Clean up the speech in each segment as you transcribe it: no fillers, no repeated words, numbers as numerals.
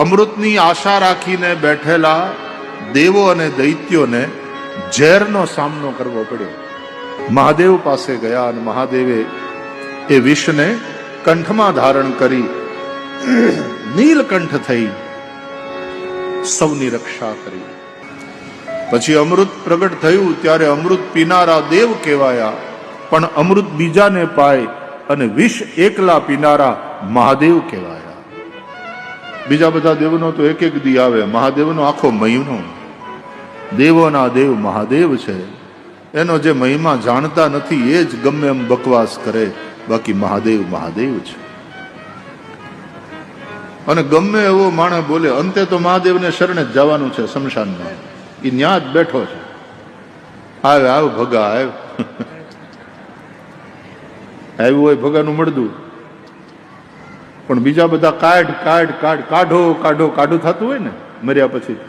અમૃતની આશા રાખીને બેઠેલા દેવો અને દૈત્યોને ઝેરનો સામનો કરવો પડ્યો. મહાદેવ પાસે ગયા અને મહાદેવે એ વિષને કંઠમાં ધારણ કરી નીલકંઠ થઈ સૌની રક્ષા કરી. પછી અમૃત પ્રગટ થયું ત્યારે અમૃત પીનારા દેવ કહેવાયા, પણ અમૃત બીજાને પાય અને વિષ એકલા પીનારા મહાદેવ કહેવાયા. બીજા બધા દેવનો તો એક એક દી આવે, મહાદેવનો આખો મહિનો. દેવોના દેવ મહાદેવ છે. એનો જે મહિમા જાણતા નથી એ જ ગમે એમ બકવાસ કરે, બાકી મહાદેવ મહાદેવ છે. અને ગમે એવો માણસ બોલે, અંતે તો મહાદેવને શરણે જ જવાનું છે શમશાનમાં. એ ન્યા જ બેઠો છે. આવ ભગા આવ. આવ્યું હોય ભગાનું મળદું, પણ બીજા બધા કાઢો થતું હોય ને મર્યા પછી,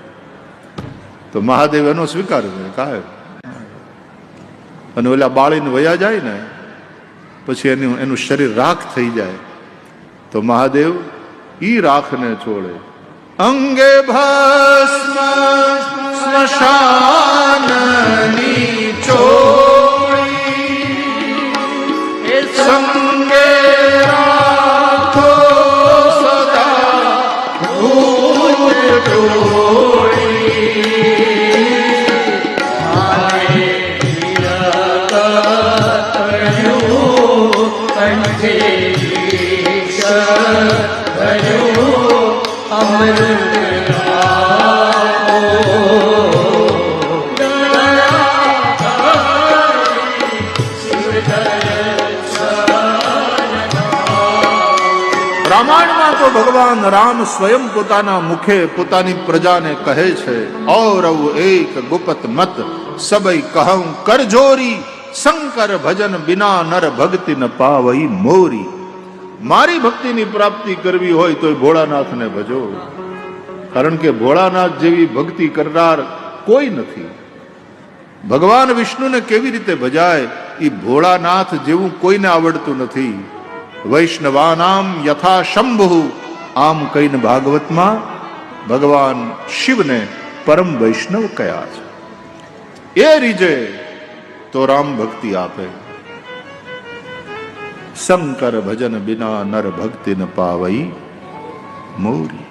તો મહાદેવ એનો સ્વીકાર કરે. અને ઓલા બાળીને વયા જાય ને પછી એનું શરીર રાખ થઈ જાય, તો મહાદેવ ઈ રાખને છોડે. અંગે ભસ્મ સ્મશાનની ચોળી, સંગે રાખો સદા ભૂત ટોળી. રામાયણમાં તો ભગવાન રામ સ્વયં પોતાના મુખે પોતાની પ્રજાને કહે છે, ઔરવ એક ગુપત મત સબઈ કહું કરજોરી, શંકર ભજન બિના નર ભક્તિ ન પાવઈ મોરી. મારી ભક્તિની પ્રાપ્તિ કરવી હોય તો ભોળાનાથને ભજો, કારણ કે ભોળાનાથ જેવી ભક્તિ કરનાર કોઈ નથી. ભગવાન વિષ્ણુને કેવી રીતે ભજાય એ ભોળાનાથ જેવું કોઈને આવડતું નથી. વૈષ્ણવાનામ યથા શંભુ, આમ કહીને ભાગવતમાં ભગવાન શિવને પરમ વૈષ્ણવ કયા છે. એ રીજે તો રામ ભક્તિ આપે. શંકર ભજન બિના નર ભક્તિ ન પાવઈ મોરી.